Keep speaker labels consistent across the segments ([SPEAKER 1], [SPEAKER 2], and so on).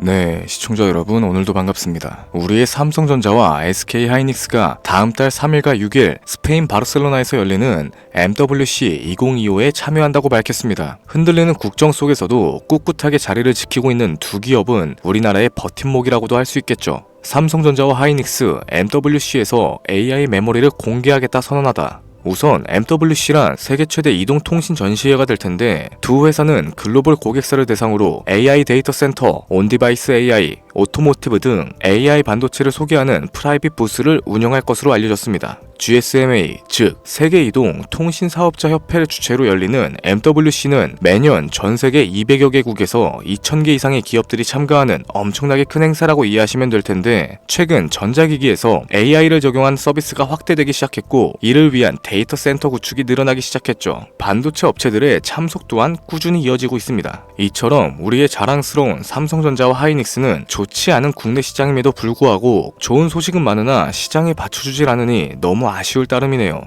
[SPEAKER 1] 네, 시청자 여러분 오늘도 반갑습니다. 우리의 삼성전자와 SK하이닉스가 다음 달 3일과 6일 스페인 바르셀로나에서 열리는 MWC 2025에 참여한다고 밝혔습니다. 흔들리는 국정 속에서도 꿋꿋하게 자리를 지키고 있는 두 기업은 우리나라의 버팀목이라고도 할 수 있겠죠. 삼성전자와 하이닉스, MWC에서 AI 메모리를 공개하겠다 선언하다. 우선 MWC란 세계 최대 이동통신 전시회가 될 텐데 두 회사는 글로벌 고객사를 대상으로 AI 데이터 센터, 온디바이스 AI, 오토모티브 등 AI 반도체를 소개하는 프라이빗 부스를 운영할 것으로 알려졌습니다. GSMA, 즉 세계이동 통신사업자 협회를 주최로 열리는 MWC는 매년 전 세계 200여 개국에서 2,000개 이상의 기업들이 참가하는 엄청나게 큰 행사라고 이해하시면 될 텐데 최근 전자기기에서 AI를 적용한 서비스가 확대되기 시작했고 이를 위한 데이터 센터 구축이 늘어나기 시작했죠. 반도체 업체들의 참석 또한 꾸준히 이어지고 있습니다. 이처럼 우리의 자랑스러운 삼성전자와 하이닉스는 좋지 않은 국내 시장임에도 불구하고 좋은 소식은 많으나 시장에 받쳐주질 않으니 너무 아쉬울 따름이네요.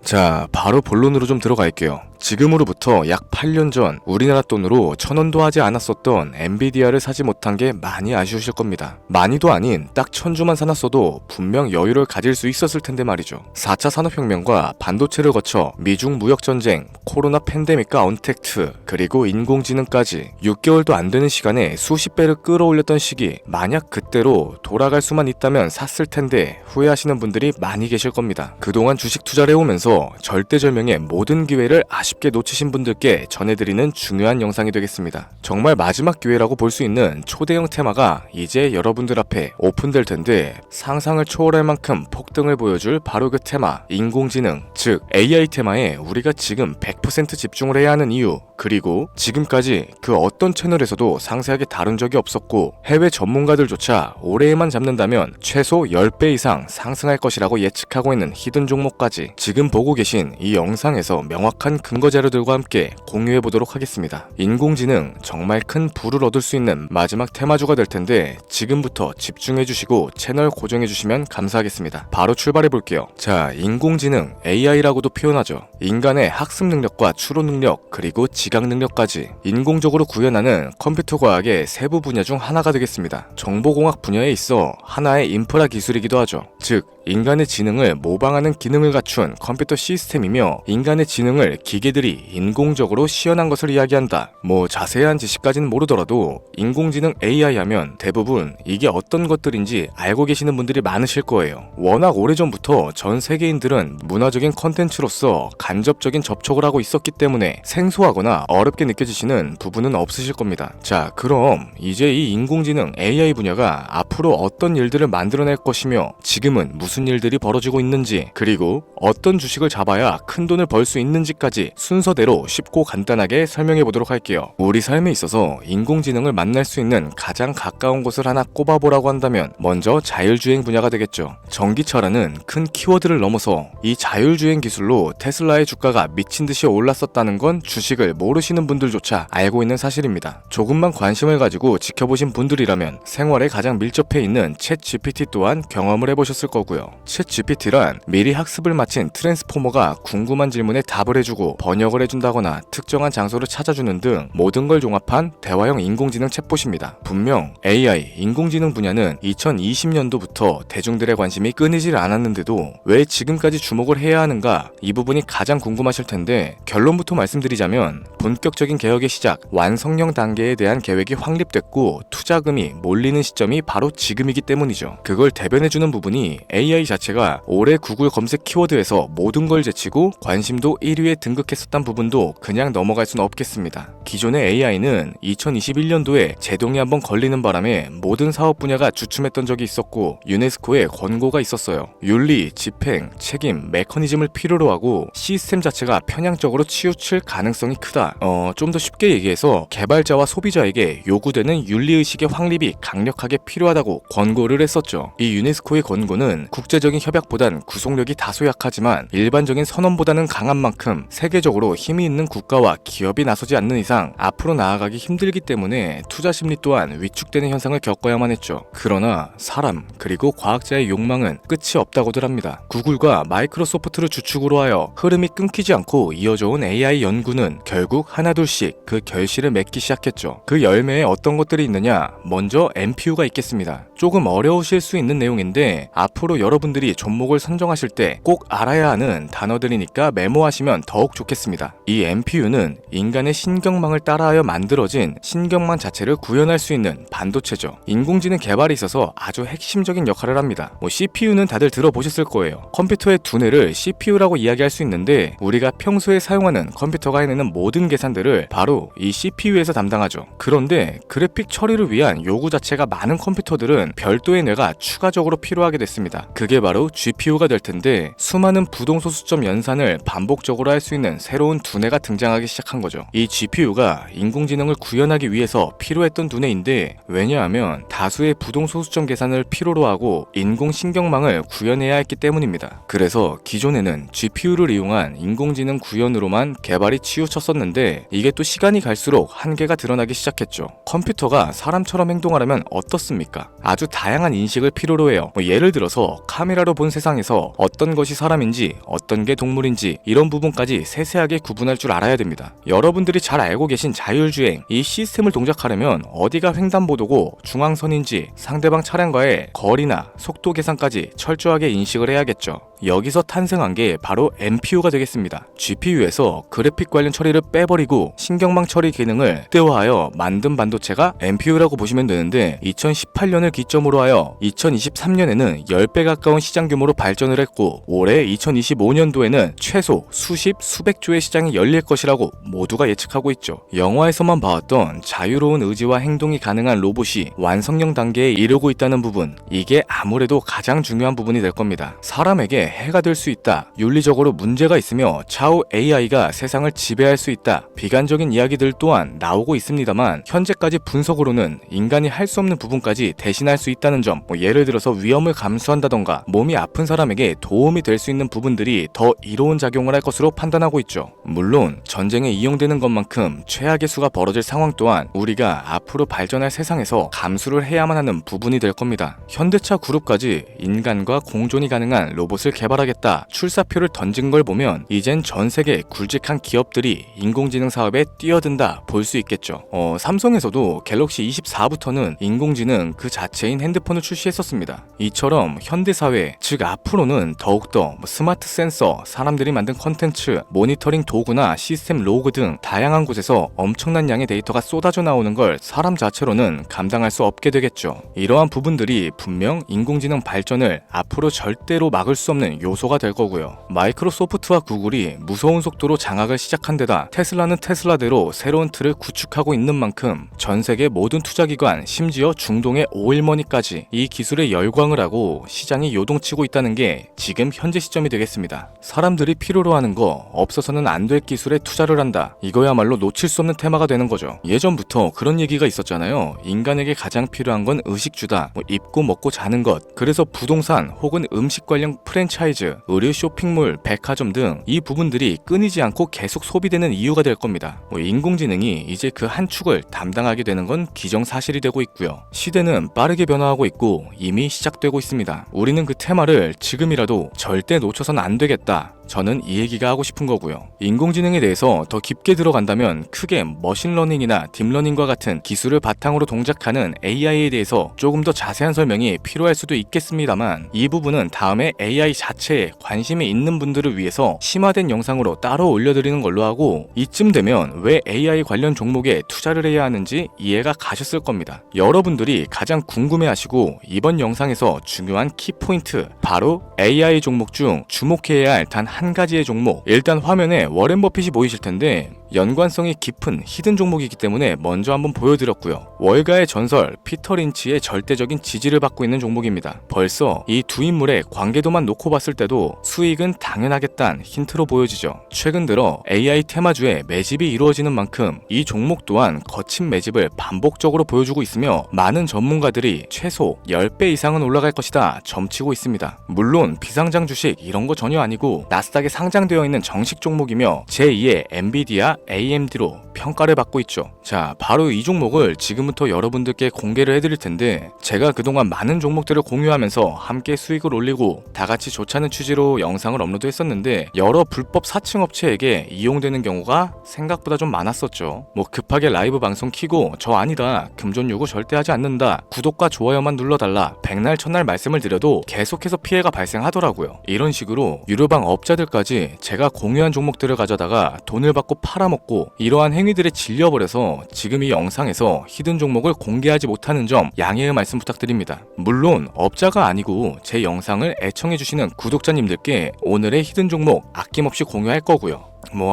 [SPEAKER 1] 자, 바로 본론으로 좀 들어갈게요. 지금으로부터 약 8년 전 우리나라 돈으로 1,000원도 하지 않았었던 엔비디아를 사지 못한 게 많이 아쉬우실 겁니다. 많이도 아닌 딱 1,000주만 사놨어도 분명 여유를 가질 수 있었을 텐데 말이죠. 4차 산업혁명과 반도체를 거쳐 미중 무역전쟁, 코로나 팬데믹과 언택트, 그리고 인공지능까지 6개월도 안 되는 시간에 수십 배를 끌어올렸던 시기, 만약 그때로 돌아갈 수만 있다면 샀을 텐데 후회하시는 분들이 많이 계실 겁니다. 그동안 주식 투자를 해오면서 절대절명의 모든 기회를 쉽게 놓치신 분들께 전해드리는 중요한 영상이 되겠습니다. 정말 마지막 기회라고 볼 수 있는 초대형 테마가 이제 여러분들 앞에 오픈될 텐데 상상을 초월할 만큼 폭등을 보여줄 바로 그 테마, 인공지능, 즉 AI 테마에 우리가 지금 100% 집중을 해야 하는 이유, 그리고 지금까지 그 어떤 채널에서도 상세하게 다룬 적이 없었고 해외 전문가들조차 올해에만 잡는다면 최소 10배 이상 상승할 것이라고 예측하고 있는 히든 종목까지 지금 보고 계신 이 영상에서 명확한 근거 자료들과 함께 공유해 보도록 하겠습니다. 인공지능 정말 큰 부를 얻을 수 있는 마지막 테마주가 될 텐데 지금부터 집중해 주시고 채널 고정해 주시면 감사하겠습니다. 바로 출발해 볼게요. 자, 인공지능 AI라고도 표현하죠. 인간의 학습 능력과 추론 능력 그리고 지각 능력까지 인공적으로 구현하는 컴퓨터 과학의 세부 분야 중 하나가 되겠습니다. 정보공학 분야에 있어 하나의 인프라 기술이기도 하죠. 즉 인간의 지능을 모방하는 기능을 갖춘 컴퓨터 시스템이며 인간의 지능을 기계들이 인공적으로 시연한 것을 이야기한다. 뭐 자세한 지식까지는 모르더라도 인공지능 AI 하면 대부분 이게 어떤 것들인지 알고 계시는 분들이 많으실 거예요. 워낙 오래전부터 전 세계인들은 문화적인 컨텐츠로서 간접적인 접촉을 하고 있었기 때문에 생소하거나 어렵게 느껴지시는 부분은 없으실 겁니다. 자, 그럼 이제 이 인공지능 AI 분야가 앞으로 어떤 일들을 만들어낼 것이며 지금은 무슨 일들이 벌어지고 있는지 그리고 어떤 주식을 잡아야 큰 돈을 벌 수 있는지까지 순서대로 쉽고 간단하게 설명해 보도록 할게요. 우리 삶에 있어서 인공지능을 만날 수 있는 가장 가까운 곳을 하나 꼽아보라고 한다면 먼저 자율주행 분야가 되겠죠. 전기차라는 큰 키워드를 넘어서 이 자율주행 기술로 테슬라의 주가가 미친 듯이 올랐었다는 건 주식을 모르시는 분들조차 알고 있는 사실입니다. 조금만 관심을 가지고 지켜보신 분들이라면 생활에 가장 밀접해 있는 챗 GPT 또한 경험을 해보셨을 거고요. 챗 GPT란 미리 학습을 마친 트랜스포머가 궁금한 질문에 답을 해주고 번역을 해준다거나 특정한 장소를 찾아주는 등 모든 걸 종합한 대화형 인공지능 챗봇입니다. 분명 AI, 인공지능 분야는 2020년도부터 대중들의 관심이 끊이질 않았는데도 왜 지금까지 주목을 해야 하는가, 이 부분이 가장 궁금하실 텐데 결론부터 말씀드리자면 본격적인 개혁의 시작, 완성형 단계에 대한 계획이 확립됐고 투자금이 몰리는 시점이 바로 지금이기 때문이죠. 그걸 대변해주는 부분이 AI 자체가 올해 구글 검색 키워드에서 모든 걸 제치고 관심도 1위에 등극했었던 부분도 그냥 넘어갈 수는 없겠습니다. 기존의 AI는 2021년도에 제동이 한번 걸리는 바람에 모든 사업 분야가 주춤했던 적이 있었고 유네스코의 권고가 있었어요. 윤리, 집행, 책임, 메커니즘을 필요로 하고 시스템 자체가 편향적으로 치우칠 가능성이 크다. 좀 더 쉽게 얘기해서 개발자와 소비자에게 요구되는 윤리의식의 확립이 강력하게 필요하다고 권고를 했었죠. 이 유네스코의 권고는 국제적인 협약보단 구속력이 다소 약하지만 일반적인 선언보다는 강한 만큼 세계적으로 힘이 있는 국가와 기업이 나서지 않는 이상 앞으로 나아가기 힘들기 때문에 투자 심리 또한 위축되는 현상을 겪어야만 했죠. 그러나 사람 그리고 과학자의 욕망은 끝이 없다고들 합니다. 구글과 마이크로소프트를 주축으로 하여 흐름이 끊기지 않고 이어져 온 AI 연구는 결국 하나둘씩 그 결실을 맺기 시작했죠. 그 열매에 어떤 것들이 있느냐? 먼저 NPU가 있겠습니다. 조금 어려우실 수 있는 내용인데 앞으로 여러분들이 종목을 선정하실 때 꼭 알아야 하는 단어들이니까 메모하시면 더욱 좋겠습니다. 이 NPU는 인간의 신경망을 따라하여 만들어진 신경망 자체를 구현할 수 있는 반도체죠. 인공지능 개발에 있어서 아주 핵심적인 역할을 합니다. CPU는 다들 들어보셨을 거예요. 컴퓨터의 두뇌를 CPU라고 이야기할 수 있는데 우리가 평소에 사용하는 컴퓨터가 해내는 모든 계산들을 바로 이 CPU에서 담당하죠. 그런데 그래픽 처리를 위한 요구 자체가 많은 컴퓨터들은 별도의 뇌가 추가적으로 필요하게 됐습니다. 그게 바로 GPU가 될 텐데 수많은 부동소수점 연산을 반복적으로 할 수 있는 새로운 두뇌가 등장하기 시작한 거죠. 이 GPU가 인공지능을 구현하기 위해서 필요했던 두뇌인데 왜냐하면 다수의 부동소수점 계산을 필요로 하고 인공신경망을 구현해야 했기 때문입니다. 그래서 기존에는 GPU를 이용한 인공지능 구현으로만 개발이 치우쳤었는데 이게 또 시간이 갈수록 한계가 드러나기 시작했죠. 컴퓨터가 사람처럼 행동하려면 어떻습니까? 아주 다양한 인식을 필요로 해요. 예를 들어서 카메라로 본 세상에서 어떤 것이 사람인지 어떤 게 동물인지 이런 부분까지 세세하게 구분할 줄 알아야 됩니다. 여러분들이 잘 알고 계신 자율주행 이 시스템을 동작하려면 어디가 횡단보도고 중앙선인지 상대방 차량과의 거리나 속도 계산까지 철저하게 인식을 해야겠죠. 여기서 탄생한 게 바로 NPU가 되겠습니다. GPU에서 그래픽 관련 처리를 빼버리고 신경망 처리 기능을 극대화하여 만든 반도체가 NPU라고 보시면 되는데 2018년을 기점으로 하여 2023년에는 10배 가까운 시장 규모로 발전을 했고 올해 2025년도에는 최소 수십 수백 조의 시장이 열릴 것이라고 모두가 예측하고 있죠. 영화에서만 봐왔던 자유로운 의지와 행동이 가능한 로봇이 완성형 단계에 이르고 있다는 부분, 이게 아무래도 가장 중요한 부분이 될 겁니다. 사람에게 해가 될 수 있다, 윤리적으로 문제가 있으며 차후 AI가 세상을 지배할 수 있다, 비관적인 이야기들 또한 나오고 있습니다만 현재까지 분석으로는 인간이 할 수 없는 부분까지 대신할 수 있다는 점, 예를 들어서 위험을 감수한다던가 몸이 아픈 사람에게 도움이 될 수 있는 부분들이 더 이로운 작용을 할 것으로 판단하고 있죠. 물론 전쟁에 이용되는 것만큼 최악의 수가 벌어질 상황 또한 우리가 앞으로 발전할 세상에서 감수를 해야만 하는 부분이 될 겁니다. 현대차 그룹까지 인간과 공존이 가능한 로봇을 개발하겠다 출사표를 던진 걸 보면 이젠 전 세계 굵직한 기업들이 인공지능 사업에 뛰어든다 볼 수 있겠죠. 삼성에서도 갤럭시 24부터는 인공지능 그 자체인 핸드폰을 출시했었습니다. 이처럼 현대사회, 즉 앞으로는 더욱더 스마트 센서, 사람들이 만든 컨텐츠, 모니터링 도구나 시스템 로그 등 다양한 곳에서 엄청난 양의 데이터가 쏟아져 나오는 걸 사람 자체로는 감당할 수 없게 되겠죠. 이러한 부분들이 분명 인공지능 발전을 앞으로 절대로 막을 수 없는 요소가 될 거고요. 마이크로소프트와 구글이 무서운 속도로 장악을 시작한 데다 테슬라는 테슬라대로 새로운 틀을 구축하고 있는 만큼 전 세계 모든 투자기관, 심지어 중동의 오일머니까지 이 기술에 열광을 하고 시장이 요동치고 있다는 게 지금 현재 시점이 되겠습니다. 사람들이 필요로 하는 거, 없어서는 안 될 기술에 투자를 한다. 이거야말로 놓칠 수 없는 테마가 되는 거죠. 예전부터 그런 얘기가 있었잖아요. 인간에게 가장 필요한 건 의식주다. 입고 먹고 자는 것. 그래서 부동산 혹은 음식 관련 프랜차이즈, 의류 쇼핑몰, 백화점 등 이 부분들이 끊이지 않고 계속 소비되는 이유가 될 겁니다. 인공지능이 이제 그 한 축을 담당하게 되는 건 기정사실이 되고 있고요. 시대는 빠르게 변화하고 있고 이미 시작되고 있습니다. 우리는 그 테마를 지금이라도 절대 놓쳐선 안 되겠다. 저는 이 얘기가 하고 싶은 거고요. 인공지능에 대해서 더 깊게 들어간다면 크게 머신러닝이나 딥러닝과 같은 기술을 바탕으로 동작하는 AI에 대해서 조금 더 자세한 설명이 필요할 수도 있겠습니다만 이 부분은 다음에 AI 자체에 관심이 있는 분들을 위해서 심화된 영상으로 따로 올려드리는 걸로 하고 이쯤 되면 왜 AI 관련 종목에 투자를 해야 하는지 이해가 가셨을 겁니다. 여러분들이 가장 궁금해하시고 이번 영상에서 중요한 키포인트, 바로 AI 종목 중 주목해야 할 단 한 가지의 종목. 일단 화면에 워렌 버핏이 보이실 텐데 연관성이 깊은 히든 종목이기 때문에 먼저 한번 보여드렸고요. 월가의 전설 피터 린치의 절대적인 지지를 받고 있는 종목입니다. 벌써 이 두 인물의 관계도만 놓고 봤을 때도 수익은 당연하겠다는 힌트로 보여지죠. 최근 들어 AI 테마주에 매집이 이루어지는 만큼 이 종목 또한 거친 매집을 반복적으로 보여주고 있으며 많은 전문가들이 최소 10배 이상은 올라갈 것이다 점치고 있습니다. 물론 비상장 주식 이런 거 전혀 아니고 나스닥에 상장되어 있는 정식 종목이며 제2의 엔비디아 AMD로 평가를 받고 있죠. 자, 바로 이 종목을 지금부터 여러분들께 공개를 해드릴 텐데 제가 그동안 많은 종목들을 공유하면서 함께 수익을 올리고 다같이 좋자는 취지로 영상을 업로드했었는데 여러 불법 사칭 업체에게 이용되는 경우가 생각보다 좀 많았었죠. 뭐 급하게 라이브 방송 키고 저 아니다, 금전 요구 절대 하지 않는다, 구독과 좋아요만 눌러달라, 백날 첫날 말씀을 드려도 계속해서 피해가 발생하더라고요. 이런 식으로 유료방 업자들까지 제가 공유한 종목들을 가져다가 돈을 받고 팔아먹고 이러한 행위들에 질려버려서 지금 이 영상에서 히든 종목을 공개하지 못하는 점 양해의 말씀 부탁드립니다. 물론 업자가 아니고 제 영상을 애청해주시는 구독자님들께 오늘의 히든 종목 아낌없이 공유할 거고요.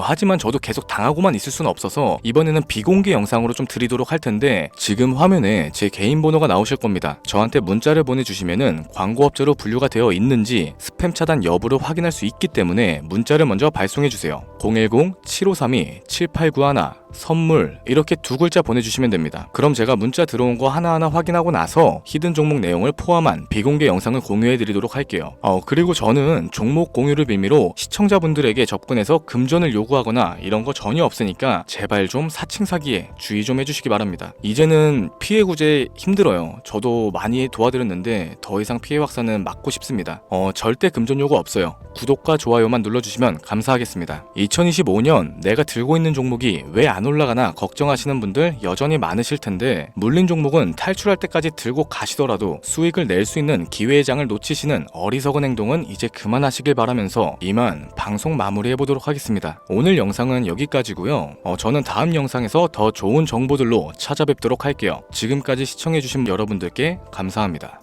[SPEAKER 1] 하지만 저도 계속 당하고만 있을 수는 없어서 이번에는 비공개 영상으로 좀 드리도록 할 텐데 지금 화면에 제 개인 번호가 나오실 겁니다. 저한테 문자를 보내주시면은 광고업자로 분류가 되어 있는지 스팸 차단 여부를 확인할 수 있기 때문에 문자를 먼저 발송해주세요. 010-7532-7891 선물 이렇게 두 글자 보내주시면 됩니다. 그럼 제가 문자 들어온 거 하나하나 확인하고 나서 히든 종목 내용을 포함한 비공개 영상을 공유해드리도록 할게요. 그리고 저는 종목 공유를 빌미로 시청자분들에게 접근해서 금전을 요구하거나 이런 거 전혀 없으니까 제발 좀 사칭 사기에 주의 좀 해주시기 바랍니다. 이제는 피해 구제 힘들어요. 저도 많이 도와드렸는데 더 이상 피해 확산은 막고 싶습니다. 절대 금전 요구 없어요. 구독과 좋아요만 눌러주시면 감사하겠습니다. 2025년 내가 들고 있는 종목이 왜 안 올라가나 걱정하시는 분들 여전히 많으실 텐데 물린 종목은 탈출할 때까지 들고 가시더라도 수익을 낼 수 있는 기회의 장을 놓치시는 어리석은 행동은 이제 그만하시길 바라면서 이만 방송 마무리해보도록 하겠습니다. 오늘 영상은 여기까지고요. 저는 다음 영상에서 더 좋은 정보들로 찾아뵙도록 할게요. 지금까지 시청해주신 여러분들께 감사합니다.